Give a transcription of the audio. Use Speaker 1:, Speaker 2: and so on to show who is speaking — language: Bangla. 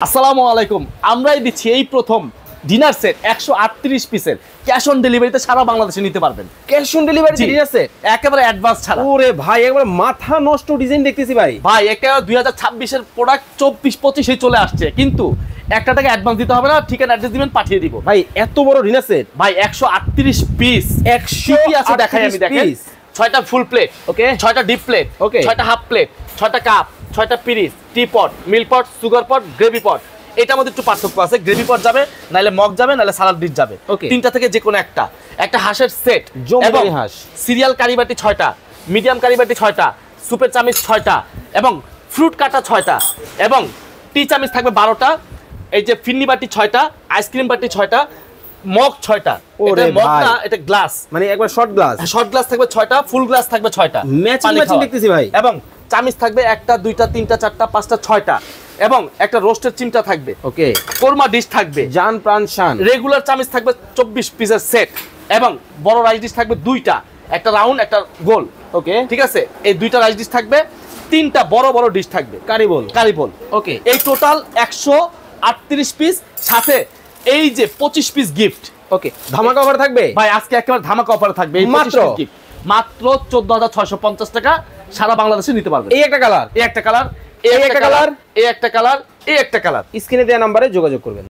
Speaker 1: আসসালামু আলাইকুম। আমরাই দিচ্ছি এই প্রথম ডিনার সেট 138 পিসের ক্যাশ অন ডেলিভারিতে সারা বাংলাদেশে নিতে পারবেন।
Speaker 2: Cash on delivery dinner set
Speaker 1: একেবারে অ্যাডভান্স ছাড়া।
Speaker 2: ওরে ভাই একবার মাথা নষ্ট ডিজাইন দেখতেছি ভাই।
Speaker 1: ভাই এটা 2026 এর প্রোডাক্ট 24-25 এ চলে আসছে, কিন্তু একটা টাকা অ্যাডভান্স দিতে হবে না, ঠিকানা অ্যাড্রেস দিবেন পাঠিয়ে দিব।
Speaker 2: ভাই এত বড় ডিনার সেট
Speaker 1: ভাই 138 পিস
Speaker 2: 100
Speaker 1: আছে, দেখাই আমি। দেখেন 6টা ফুল প্লেট,
Speaker 2: ওকে,
Speaker 1: 6টা ডিপ প্লেট,
Speaker 2: ওকে,
Speaker 1: 6টা হাফ প্লেট, 6টা কাপ, 6টা পিরিস, tea pot, milk pot, sugar pot, gravy pot. এটার মধ্যে একটু পার্থক্য আছে, গ্রেভি পট যাবে, নাহলে মগ যাবে, নাহলে সালাদ ডিশ যাবে। তিনটা থেকে যে কোনো একটা হাঁসের সেট, এবং
Speaker 2: হাঁস
Speaker 1: সিরিয়াল কারিবাটি 6টা, মিডিয়াম কারিবাটি 6টা, সুপের চামিচ 6টা, এবং ফ্রুট কাটা 6টা, এবং টি চামিচ থাকবে 12টা, এই যে ফিন্নি বাটি 6টা, আইসক্রিম বাটি 6টা, মগ 6টা। এটা মগ না, এটা গ্লাস, মানে
Speaker 2: একবার শর্ট
Speaker 1: গ্লাস থাকবে 6টা, ফুল গ্লাস থাকবে 6টা,
Speaker 2: ম্যাচিং দেখতেছি ভাই।
Speaker 1: এবং চামিচ থাকবে 1টা 2টা 3টা 4টা 5টা 6টা, এবং একটা রোস্টের চিমটা থাকবে,
Speaker 2: ওকে,
Speaker 1: কোরমা ডিশ থাকবে,
Speaker 2: জান প্রাণ শান।
Speaker 1: রেগুলার চামিচ থাকবে 24 পিসের সেট, এবং বড় রাইস ডিশ থাকবে 2টা, একটা রাউন্ড একটা গোল,
Speaker 2: ওকে,
Speaker 1: ঠিক আছে। এই 2টা রাইস ডিশ থাকবে, 3টা বড় বড় ডিশ থাকবে, কারি বোল,
Speaker 2: ওকে।
Speaker 1: এই টোটাল 138 পিস, সাথে এই যে 25 পিস গিফট।
Speaker 2: ওকে, ধামাকা অফার থাকবে
Speaker 1: ভাই, আজকে একেবারে ধামাকা অফার থাকবে। এই মাত্র 14,650 টাকা সারা বাংলাদেশে নিতে পারবেন।
Speaker 2: এই একটা কালার,
Speaker 1: এই একটা কালার,
Speaker 2: এই একটা কালার,
Speaker 1: এই একটা কালার, এই একটা কালার।
Speaker 2: স্ক্রিনে দেওয়া নম্বরে যোগাযোগ করবেন।